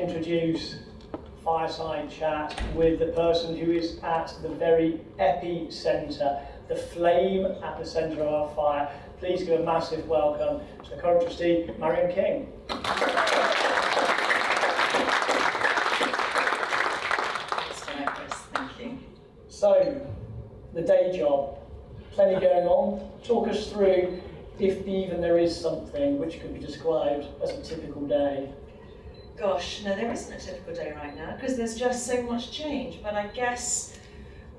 introduce Fireside Chat with the person who is at the very epicenter, the flame at the centre of our fire. Please give a massive welcome to the current trustee, Marion King. Thank you. So, the day job, plenty going on. Talk us through, if even there is something which could be described as a typical day. Gosh, no, there isn't a typical day right now because there's just so much change. But I guess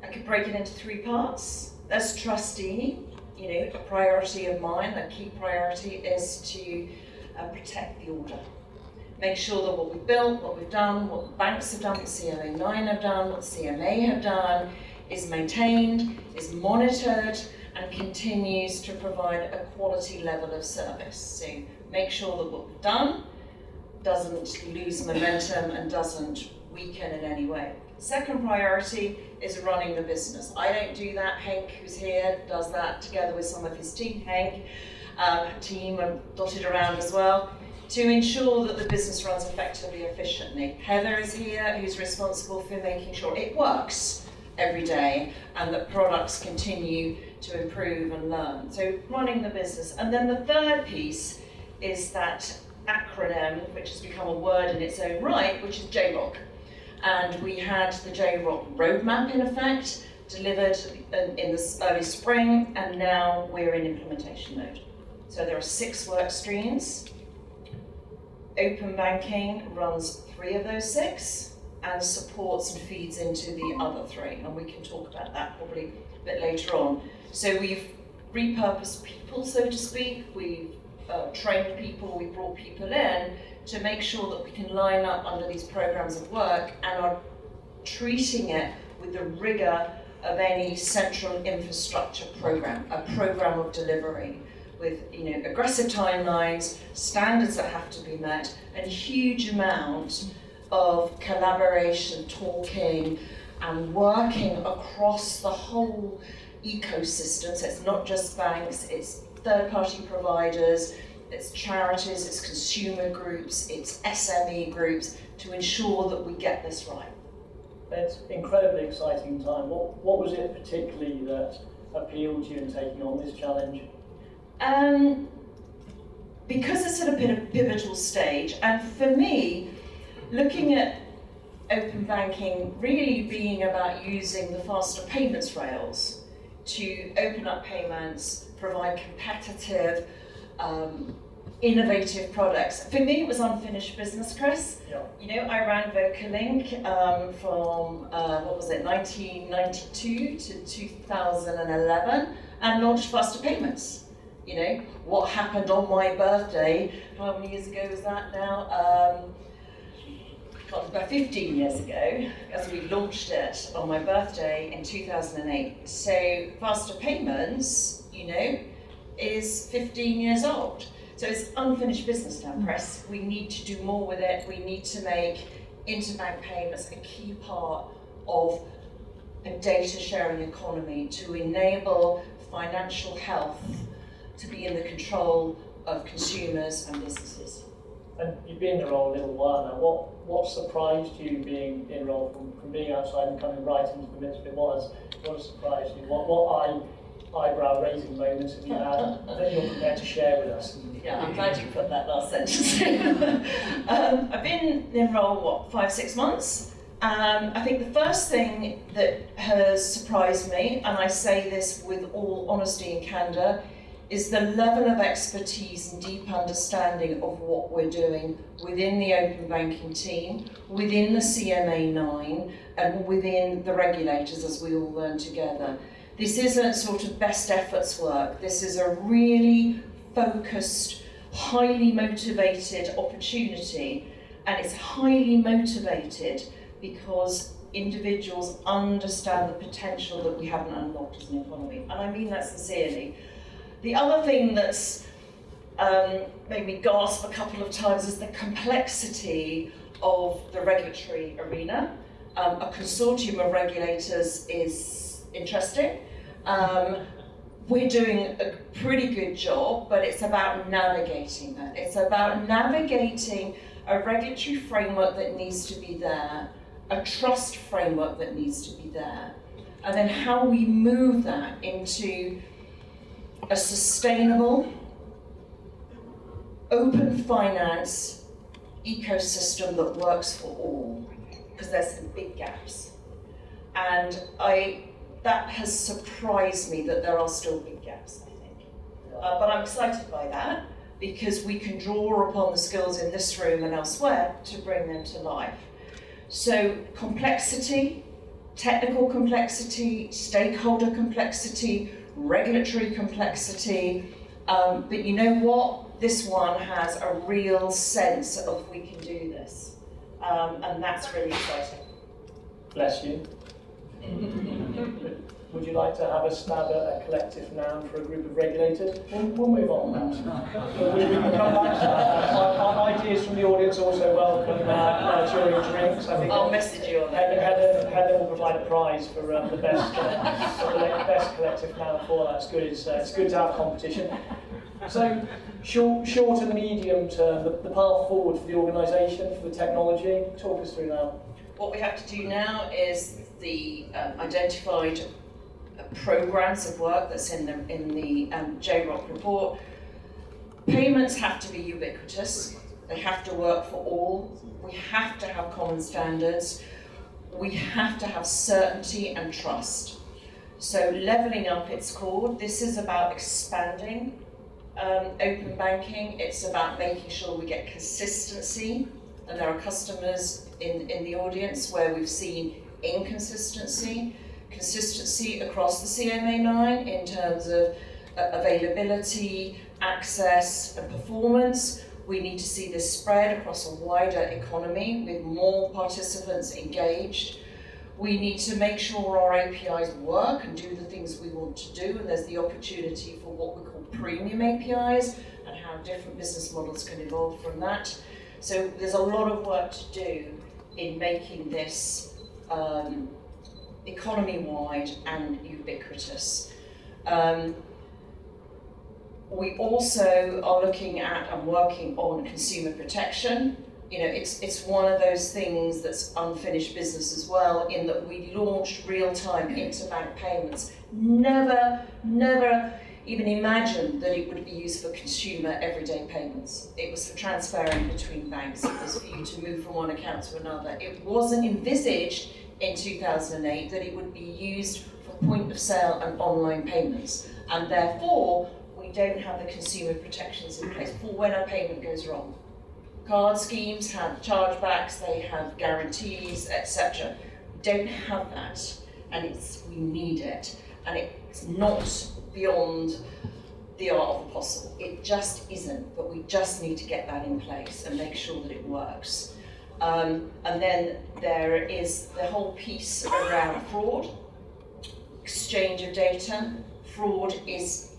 I could break it into three parts. As trustee, a priority of mine, a key priority is to protect the order. Make sure that what we've built, what we've done, what the banks have done, what CMA9 have done, what CMA have done, is maintained, is monitored, and continues to provide a quality level of service. So make sure that what we've done doesn't lose momentum and doesn't weaken in any way. Second priority is running the business. I don't do that. Hank, who's here, does that together with some of his team. Hank, team are dotted around as well, to ensure that the business runs effectively, efficiently. Heather is here, who's responsible for making sure it works every day and that products continue to improve and learn. So running the business. And then the third piece is that acronym, which has become a word in its own right, which is JROC. And we had the JROC roadmap in effect, delivered in the early spring, and now we're in implementation mode. So there are 6 work streams. Open banking runs 3 of those 6 and supports and feeds into the other 3. And we can talk about that probably a bit later on. So we've repurposed people, so to speak. We've trained people, we brought people in to make sure that we can line up under these programs of work and are treating it with the rigor of any central infrastructure program, a program of delivery with aggressive timelines, standards that have to be met, and huge amount of collaboration, talking, and working across the whole ecosystem. So it's not just banks, it's third-party providers, it's charities, it's consumer groups, it's SME groups, to ensure that we get this right. It's an incredibly exciting time. What was it particularly that appealed to you in taking on this challenge? Because it's at a bit of a pivotal stage, and for me, looking at open banking really being about using the faster payments rails to open up payments, provide competitive, innovative products. For me, it was unfinished business, Chris. Yeah. I ran VocaLink from 1992 to 2011, and launched faster payments. What happened on my birthday? How many years ago was that now? About 15 years ago, as we launched it on my birthday in 2008. So faster payments, is 15 years old. So it's unfinished business now, Chris. We need to do more with it. We need to make interbank payments a key part of a data sharing economy to enable financial health to be in the control of consumers and businesses. And you've been in the role a little while now. What surprised you being in role from being outside and coming right into the midst of it? What surprised you? What eyebrow raising moments have you had that you're prepared to share with us? Yeah, I'm glad you put that last sentence in. I've been in role, 5-6 months. I think the first thing that has surprised me, and I say this with all honesty and candour, is the level of expertise and deep understanding of what we're doing within the open banking team, within the CMA9, and within the regulators as we all learn together. This isn't sort of best efforts work. This is a really focused, highly motivated opportunity, and it's highly motivated because individuals understand the potential that we haven't unlocked as an economy, and I mean that sincerely. The other thing that's made me gasp a couple of times is the complexity of the regulatory arena. A consortium of regulators is interesting. We're doing a pretty good job, but it's about navigating that. It's about navigating a regulatory framework that needs to be there, a trust framework that needs to be there, and then how we move that into a sustainable, open finance ecosystem that works for all, because there's some big gaps. And that has surprised me that there are still big gaps, I think. But I'm excited by that, because we can draw upon the skills in this room and elsewhere to bring them to life. So complexity, technical complexity, stakeholder complexity, regulatory complexity, but you know what? This one has a real sense of we can do this, and that's really exciting. Bless you. Would you like to have a stab at a collective noun for a group of regulators? We'll move on now. We can come back to that. Our ideas from the audience also welcome during drinks. I think I'll message you on that. Heather will provide a prize for the best collective noun for that. It's good to have competition. So, short and medium term, the path forward for the organisation, for the technology, talk us through that. What we have to do now is the identified programs of work that's in the JROC report. Payments have to be ubiquitous. They have to work for all. We have to have common standards. We have to have certainty and trust. So levelling up, it's called. This is about expanding open banking. It's about making sure we get consistency. And there are customers in the audience where we've seen inconsistency. Consistency across the CMA line in terms of availability, access and performance. We need to see this spread across a wider economy with more participants engaged. We need to make sure our APIs work and do the things we want to do, and there's the opportunity for what we call premium APIs and how different business models can evolve from that. So there's a lot of work to do in making this economy-wide and ubiquitous. We also are looking at and working on consumer protection. You know, it's one of those things that's unfinished business as well, in that we launched real-time interbank payments. Never even imagined that it would be used for consumer everyday payments. It was for transferring between banks. It was for you to move from one account to another. It wasn't envisaged in 2008 that it would be used for point of sale and online payments. And therefore, we don't have the consumer protections in place for when a payment goes wrong. Card schemes have chargebacks, they have guarantees, etc. We don't have that, and we need it. And it's not beyond the art of the possible. It just isn't, but we just need to get that in place and make sure that it works. And then there is the whole piece around fraud, exchange of data. Fraud is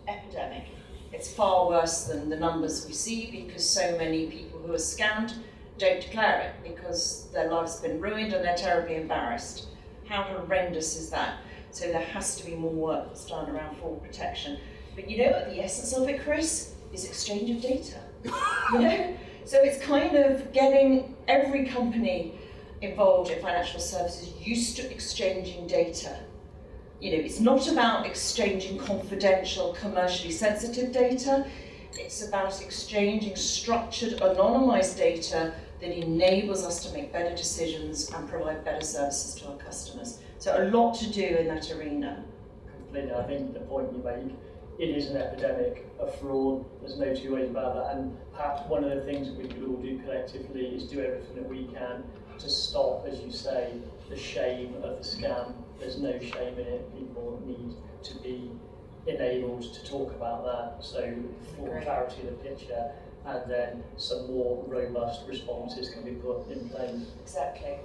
epidemic. It's far worse than the numbers we see, because so many people who are scammed don't declare it because their life's been ruined and they're terribly embarrassed. How horrendous is that? So there has to be more work that's done around fraud protection. But you know what the essence of it, Chris, is exchange of data. You know? So it's kind of getting every company involved in financial services used to exchanging data. You know, it's not about exchanging confidential, commercially sensitive data. It's about exchanging structured, anonymized data that enables us to make better decisions and provide better services to our customers. So a lot to do in that arena. Completely. I think the point you make, it is an epidemic of fraud. There's no two ways about that. And perhaps one of the things that we could all do collectively is do everything that we can to stop, as you say, the shame of the scam. There's no shame in it. People need to be enabled to talk about that. So for clarity of the picture, and then some more robust responses can be put in place. Exactly.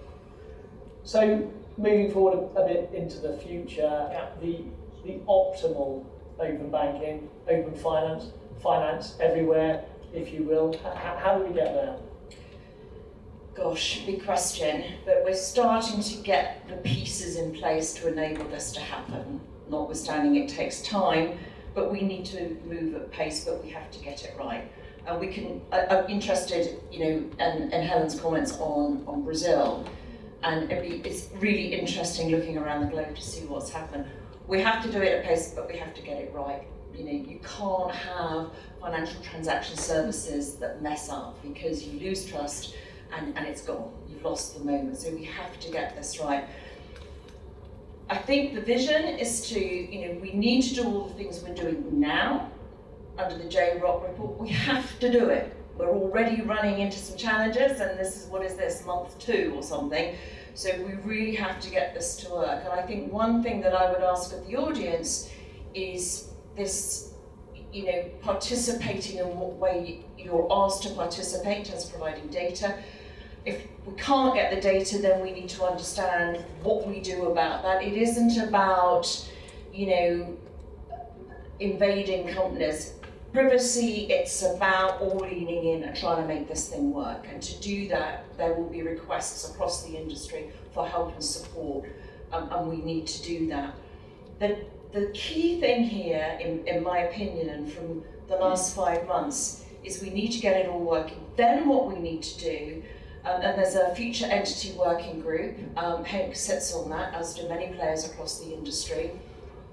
So moving forward a bit into the future, the optimal open banking, open finance everywhere, if you will. How do we get there? Gosh, big question, but we're starting to get the pieces in place to enable this to happen. Notwithstanding it takes time, but we need to move at pace, but we have to get it right. And I'm interested, in Helen's comments on Brazil, and it's really interesting looking around the globe to see what's happened. We have to do it at pace, but we have to get it right. You can't have financial transaction services that mess up, because you lose trust and it's gone. You've lost the moment. So we have to get this right. I think the vision is to, we need to do all the things we're doing now under the J-Rock report. We have to do it. We're already running into some challenges, and this is, month 2 or something. So we really have to get this to work. And I think one thing that I would ask of the audience is this, participating in what way you're asked to participate as providing data. If we can't get the data, then we need to understand what we do about that. It isn't about, invading companies. Privacy, it's about all leaning in and trying to make this thing work. And to do that, there will be requests across the industry for help and support, and we need to do that. The key thing here, in my opinion, and from the last 5 months, is we need to get it all working. Then what we need to do, and there's a future entity working group, Henk sits on that, as do many players across the industry.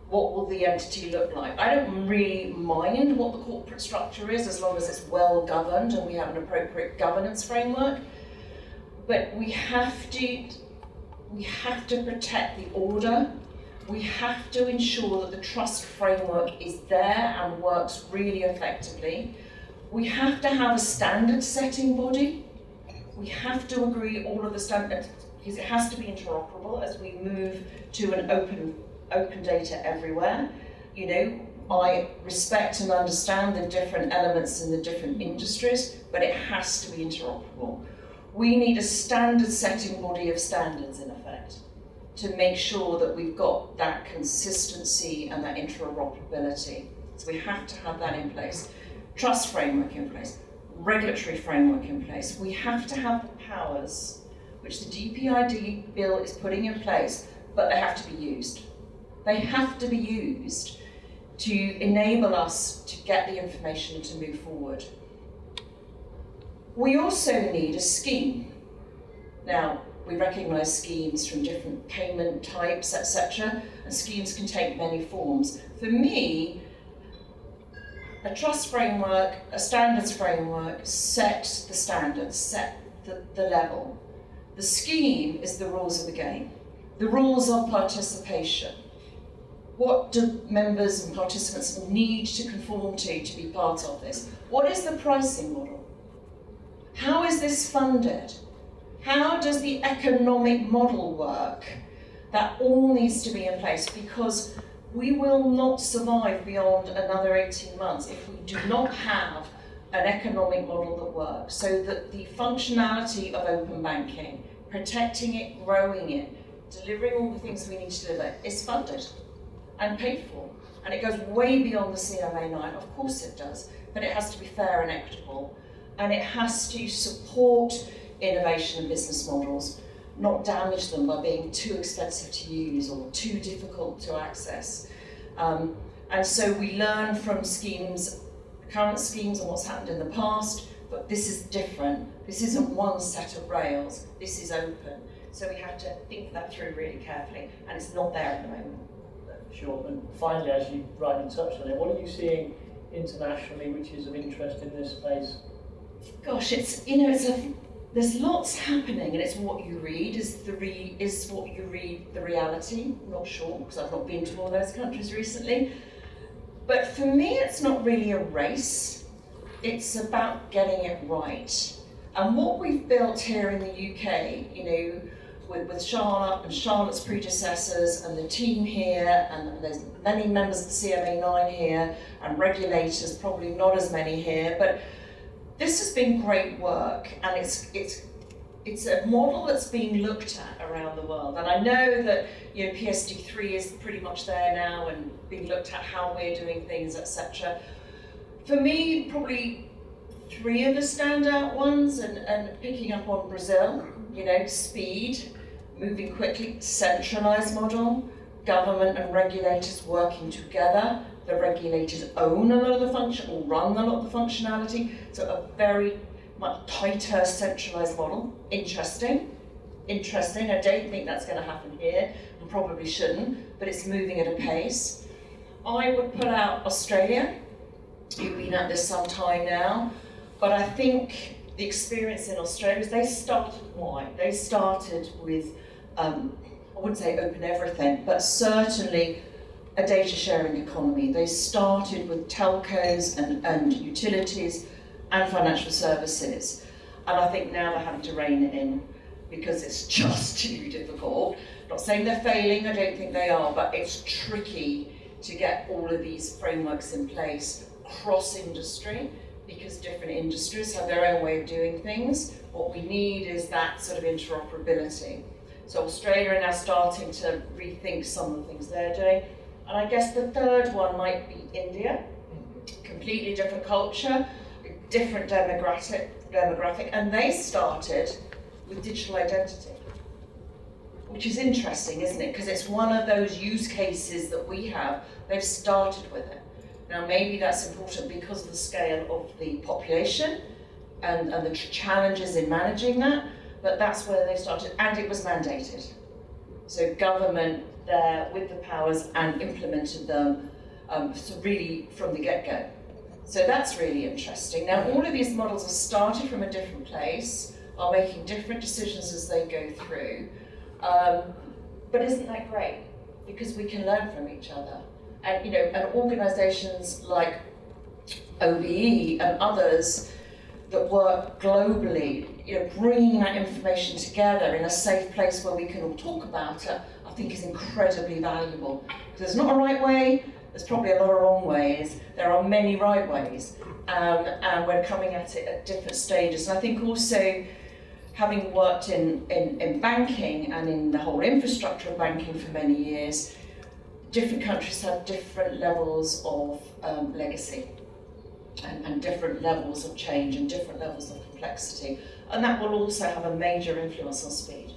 What will the entity look like? I don't really mind what the corporate structure is, as long as it's well governed and we have an appropriate governance framework. But we have to protect the order. We have to ensure that the trust framework is there and works really effectively. We have to have a standard setting body. We have to agree all of the standards, because it has to be interoperable as we move to an open data everywhere. I respect and understand the different elements in the different industries, but it has to be interoperable. We need a standard setting body of standards, in effect, to make sure that we've got that consistency and that interoperability. So we have to have that in place. Trust framework in place, regulatory framework in place. We have to have the powers, which the DPID bill is putting in place, but they have to be used. They have to be used to enable us to get the information to move forward. We also need a scheme. Now, we recognise schemes from different payment types, etc., and schemes can take many forms. For me, a trust framework, a standards framework, set the standards, set the level. The scheme is the rules of the game, the rules of participation. What do members and participants need to conform to be part of this? What is the pricing model? How is this funded? How does the economic model work? That all needs to be in place, because we will not survive beyond another 18 months if we do not have an economic model that works, so that the functionality of open banking, protecting it, growing it, delivering all the things we need to deliver, is funded and paid for. And it goes way beyond the CMA9, of course it does, but it has to be fair and equitable. And it has to support innovation and business models, not damage them by being too expensive to use or too difficult to access. And so we learn from schemes, current schemes, and what's happened in the past, but this is different. This isn't one set of rails, this is open. So we have to think that through really carefully, and it's not there at the moment. Sure, and finally, as you rightly touched on it, what are you seeing internationally which is of interest in this space? Gosh, there's lots happening, and it's what you read. Is what you read the reality? I'm not sure, because I've not been to all those countries recently. But for me, it's not really a race. It's about getting it right. And what we've built here in the UK, with Charlotte and Charlotte's predecessors and the team here, and there's many members of the CMA9 here, and regulators, probably not as many here, but this has been great work, and it's a model that's being looked at around the world. And I know that PSD3 is pretty much there now and being looked at how we're doing things, etc. For me, probably 3 of the standout ones, and picking up on Brazil, speed, moving quickly, centralized model, government and regulators working together. The regulators own a lot of the function, or run a lot of the functionality, so a very much tighter centralised model. Interesting. I don't think that's going to happen here, and probably shouldn't, but it's moving at a pace. I would put out Australia, who've been at this some time now, but I think the experience in Australia is they started wide. They started with, I wouldn't say open everything, but certainly a data sharing economy. They started with telcos and utilities and financial services. And I think now they're having to rein it in because it's just too difficult. Not saying they're failing, I don't think they are, but it's tricky to get all of these frameworks in place cross-industry, because different industries have their own way of doing things. What we need is that sort of interoperability. So Australia are now starting to rethink some of the things they're doing. And I guess the third one might be India. Completely different culture, different demographic, and they started with digital identity, which is interesting, isn't it? Because it's one of those use cases that we have. They've started with it. Now, maybe that's important because of the scale of the population and the challenges in managing that, but that's where they started, and it was mandated. So government there with the powers and implemented them so really from the get-go. So that's really interesting. Now, all of these models have started from a different place, are making different decisions as they go through, but isn't that great? Because we can learn from each other. And and organisations like OBE and others that work globally, bringing that information together in a safe place where we can all talk about it, I think is incredibly valuable. There's not a right way, there's probably a lot of wrong ways, there are many right ways, and we're coming at it at different stages. And I think also, having worked in banking and in the whole infrastructure of banking for many years, different countries have different levels of legacy and different levels of change and different levels of complexity. And that will also have a major influence on speed.